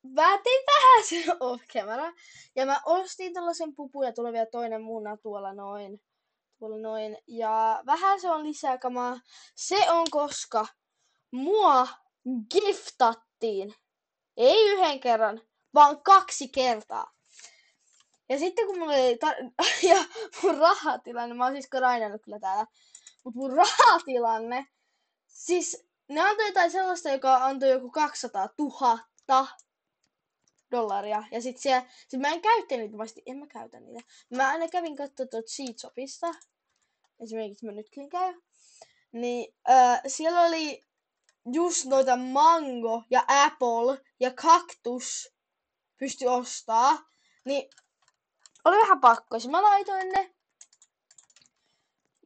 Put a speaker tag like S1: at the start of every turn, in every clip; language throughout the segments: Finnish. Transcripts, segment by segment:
S1: mä tein vähän sen off camera. Ja mä ostin tällaisen pupun ja tulee vielä toinen muna tuolla noin. Tuolla noin. Ja vähän se on lisää kamaa. Se on koska mua giftattiin. Ei yhden kerran, vaan 2 kertaa. Ja sitten kun mulla oli ja mun rahatilanne, mä oon siis rainannut kyllä täällä, mutta mun rahatilanne, siis ne antoi jotain sellaista, joka antoi joku 200 000 dollaria. Ja sit mä en käyttänyt niitä, en mä käytä niitä. Mä aina kävin katsoa tuot Seedshopista, esimerkiksi mä nytkin käyn. Niin siellä oli just noita mango ja apple ja kaktus pysty ostaa. Niin oli vähän pakko. Mä laitoin ne.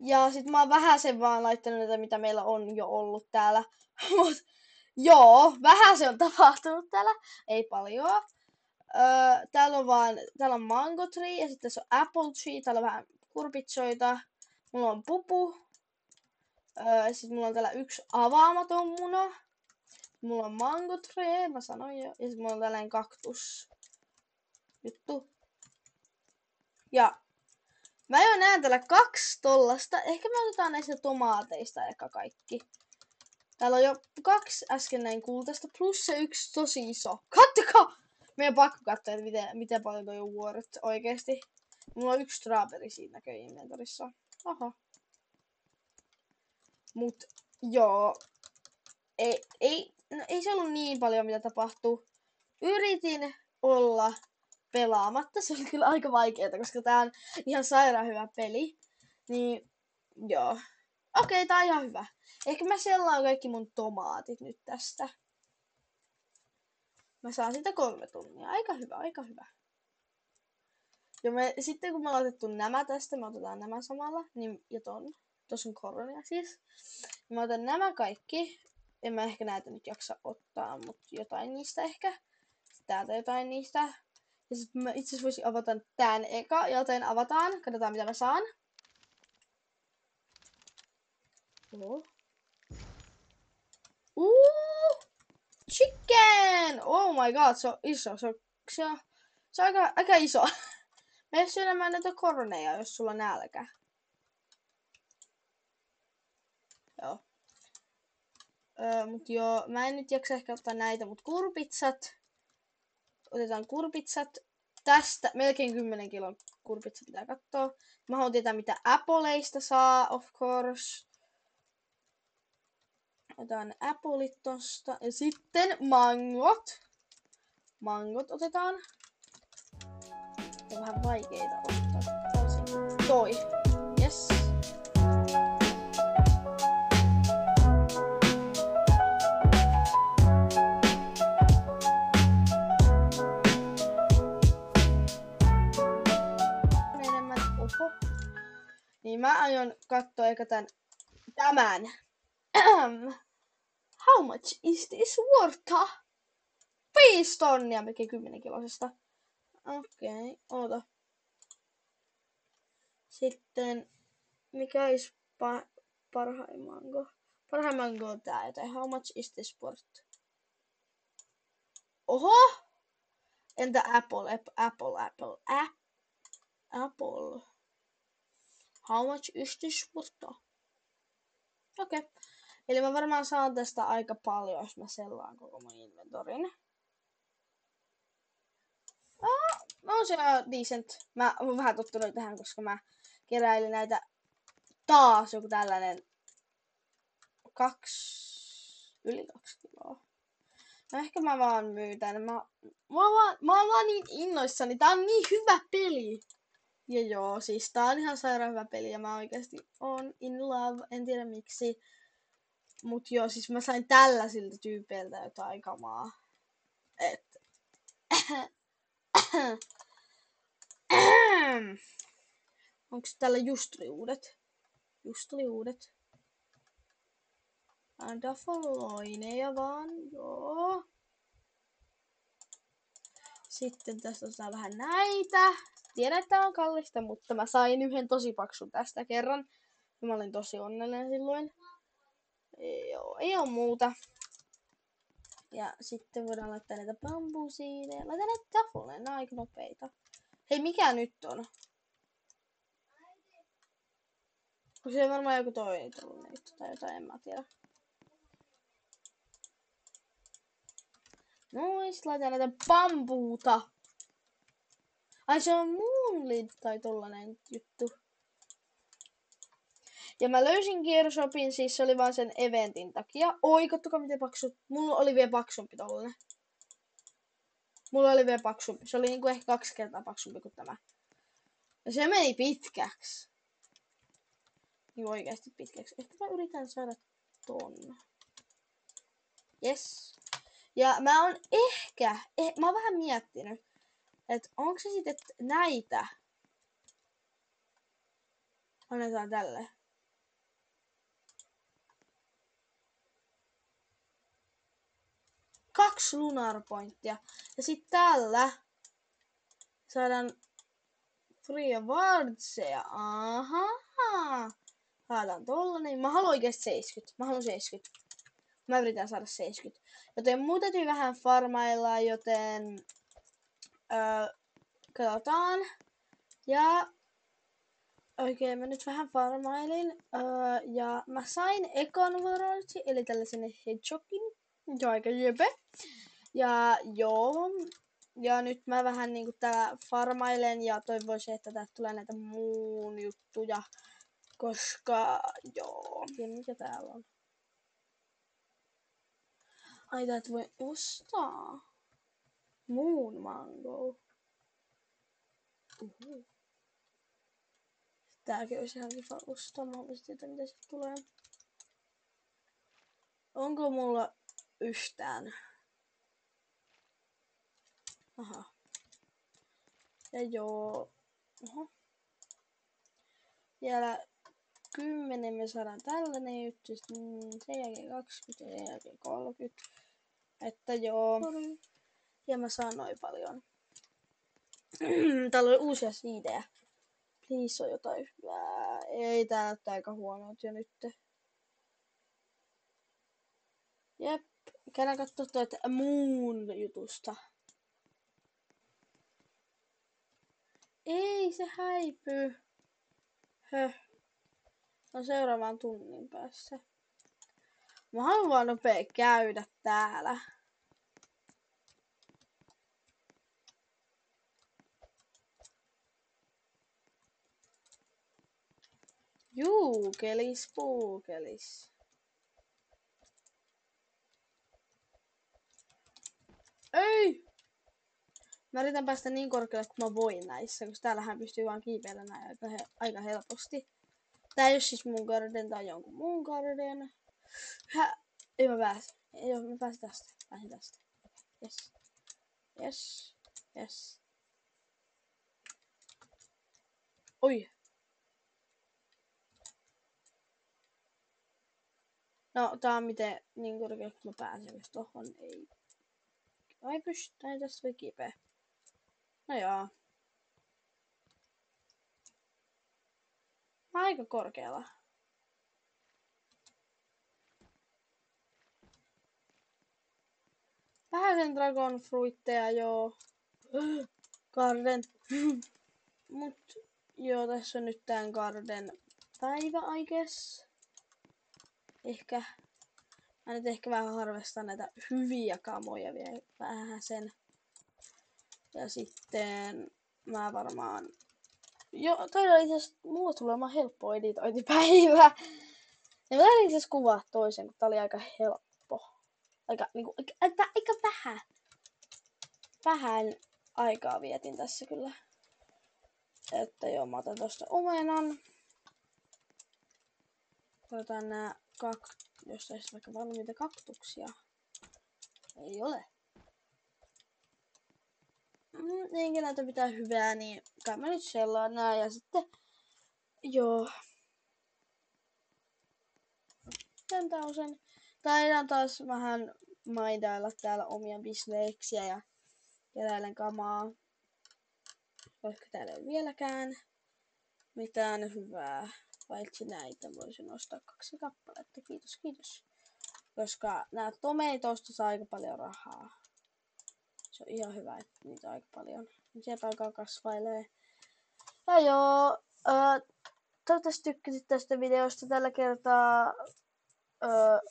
S1: Ja sit mä oon vähän sen vaan laittanut näitä, mitä meillä on jo ollut täällä. Mut joo, vähän se on tapahtunut täällä. Ei paljon. Täällä on mango tree ja sitten tässä on apple tree. Täällä on vähän kurpitsoita. Mulla on pupu. Sitten mulla on täällä 1 avaamaton muna. Mulla on mango tree, mä sanoin jo. Ja sit mulla on tällainen kaktus juttu. Ja mä jo näen täällä 2 tollasta. Ehkä me otetaan näistä tomaateista eka kaikki. Täällä on jo 2 äsken näin kultaista, plus se 1 tosi iso. Kattokaa! Meidän pakko katsoa, että miten paljon toi on vuoret oikeesti. Mulla on 1 strawberry siinä näköi inventorissa. Oho. Mut joo. Ei se ollut niin paljon mitä tapahtuu. Yritin olla pelaamatta. Se oli kyllä aika vaikeeta, koska tää on ihan sairaan hyvä peli. Niin joo. Okei, tää on ihan hyvä. Ehkä mä sellaan kaikki mun tomaatit nyt tästä. Mä saan siitä 3 tunnia. Aika hyvä, aika hyvä. Ja sitten kun me ollaan otettu nämä tästä, me otetaan nämä samalla. Niin, ja tossa on koronia siis. Mä otan nämä kaikki. En mä ehkä näitä nyt jaksa ottaa, mutta jotain niistä ehkä. Täältä jotain niistä. Ja sit mä itse asiassa voisin avata tän eka, joten avataan. Katsotaan mitä mä saan. Chicken! Oh my god, se on iso. Se on aika iso. Mene syömään näitä koroneja, jos sulla on nälkä. Joo. Mut joo, mä en nyt jaksa ehkä ottaa näitä, mut kurpitsat. Otetaan kurpitsat. Tästä melkein 10 kilon kurpitsa pitää katsoa. Mä haluan tietää mitä Appleista saa, of course. Otetaan applet tosta. Ja sitten mangot. Mangot otetaan. On vähän vaikeita ottaa. Varsinkin toi. Yes. Oho. Niin mä aion katsoa eikä tämän. How much is this worth? 5 tonnia, melkein 10 kilosesta. Okei, oota. Sitten, mikä olisi parhain mango? Parhain mango on tää, joten how much is this worth? Oho! Entä apple? Apple. How much is this worth? Okei. Eli mä varmaan saan tästä aika paljon, jos mä sellaan koko mun inventorin. No se on decent. Mä oon vähän tottunut tähän, koska mä keräilin näitä taas joku tällainen yli 2 kiloa. No ehkä mä vaan myyn tän. Mä oon vaan niin innoissani. Tää on niin hyvä peli. Ja joo, siis tää on ihan sairaan hyvä peli ja mä oikeesti oon in love. En tiedä miksi. Mut joo, siis mä sain tällaisilta tyypeiltä jotain kamaa. Onks täällä justliuudet? Justliuudet. Dafaloineja vaan, joo. Sitten tästä on vähän näitä. Tiedän, että tää on kallista, mutta mä sain yhden tosi paksun tästä kerran. Mä olin tosi onnellinen silloin. Joo, ei oo muuta. Ja sitten voidaan laittaa näitä bambusiineja. Laitetaan näitä tafolle, ne on aika nopeita. Hei, mikä nyt on? Kun se on varmaan joku toinen tullut nyt tai jotain, en mä tiedä. Nois, laitetaan näitä bambuuta. Ai se on Moonlit tai tollanen juttu. Ja mä löysin Gearshopin, siis se oli vaan sen eventin takia. Oi, kattokaa miten paksu. Mulla oli vielä paksumpi tollanen. Mulla oli vielä paksumpi. Se oli niinku ehkä 2 kertaa paksumpi kuin tämä. Ja se meni pitkäksi. Niin oikeasti pitkäksi. Ehkä mä yritän saada ton. Yes. Ja mä oon mä oon vähän miettinyt, että onko se sitten näitä annetaan tälle. Kaksi lunar pointtia. Ja sitten tällä saadaan free wardseja. Ahaa. Saadaan tollanen. Mä haluan oikeesti 70. Mä haluan 70. Mä yritän saada 70. Joten mun täytyy vähän farmailla, joten katsotaan. Ja oikein mä nyt vähän farmailin. Ja mä sain ekan wardsi, eli tällaisen hedgehogin. Se on aika jöpe. Ja joo. Ja nyt mä vähän niinku täällä farmailen ja toivoisin, että täältä tulee näitä muun juttuja. Koska joo. Ja mikä täällä on? Ai täältä voi ostaa. Moon mango. Tääkin olisi ihan kiva ostaa. Mä haluaisin tietää mitä sieltä tulee. Onko mulla yhtään? Aha. Ja joo. Oho. Vielä 10 me saadaan tällainen juttu. Sen jälkeen 20 ja sen jälkeen 30. Että joo. Ja mä saan noin paljon. Täällä oli uusia siidejä. Please on jotain hyvää. Ei, tää näyttää aika huonolta jo nyt. Jep. Käydään kattoo tuota muun jutusta. Ei se häipy. Höh. No seuraavan tunnin päässä. Mä haluan vaan nopea käydä täällä. Juukelis puukelis. Ei! Mä yritän päästä niin korkealle kuin mä voin näissä, koska täällähän pystyy vaan kiipeillä näin aika helposti. Tää ei oo siis mun garden tai jonkun muun garden. Ei mä pääse. Joo, mä pääsin tästä. Pääsin tästä. Yes. Yes. Yes. Oi. No, tää on miten niin korkealle kun mä pääsen, jos tohon ei. Ai pysty, ei tässä voi kipeä. No joo. Aika korkealla. Vähän sen dragon fruitteja joo. Garden. Mut joo, tässä on nyt tän garden päivä, I guess. Ehkä. Mä nyt ehkä vähän harvestan näitä hyviä kamoja vielä vähän sen. Ja sitten mä varmaan. Joo, toi on itse asiassa, mulla tulee olemaan helppo editointipäivä. Ja mä itse asiassa kuvaa toisen, kun tää oli aika helppo. Aika vähän aikaa vietin tässä kyllä. Että joo, mä otan tosta omenan. Otetaan nää jos tässä vaikka valmiita kaktuksia. Ei ole. Enkä näytä mitään hyvää, niin kai mä nyt sellaan nää ja sitten joo. Sen. Taidan taas vähän maindailla täällä omia bisneksiä ja keräilen kamaa. Koska täällä ei vieläkään mitään hyvää. Paitsi näitä voisin ostaa 2 kappaletta. Kiitos, kiitos. koska nämä tomatoista saa aika paljon rahaa. Se on ihan hyvä, että niitä on aika paljon. Sieltä alkaa kasvailee. Ja joo, toivottavasti tykkäsit tästä videosta. Tällä kertaa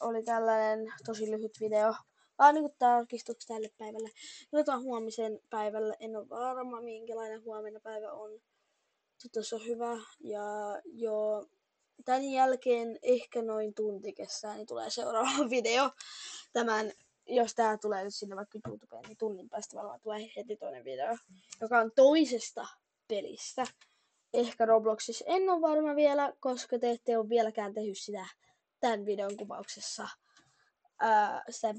S1: oli tällainen tosi lyhyt video. Vaan niin tarkistukset tälle päivälle. Katsotaan huomisen päivälle. En ole varma, minkälainen huomenna päivä on. Tuossa on hyvä. Ja joo, tän jälkeen ehkä noin tunti kestää, niin tulee seuraava video. Jos tää tulee nyt sinne vaikka YouTubeen, niin tunnin päästä varmaan tulee heti toinen video, joka on toisesta pelistä. Ehkä Robloxissa. En ole varma vielä, koska te ette ole vieläkään tehnyt sitä tämän videon kuvauksessa. Sitä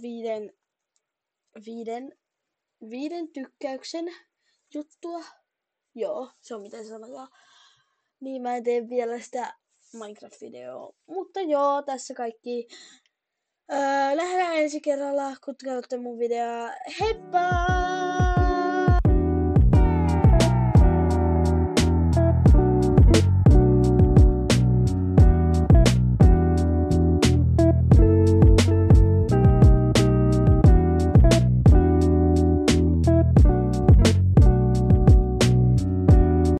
S1: viiden tykkäyksen juttua. Joo, se on miten sanotaan. Niin mä en tee vielä sitä Minecraft-videoa. Mutta joo, tässä kaikki. Lähdetään ensi kerralla, kun katsotte mun videoa. Heippa!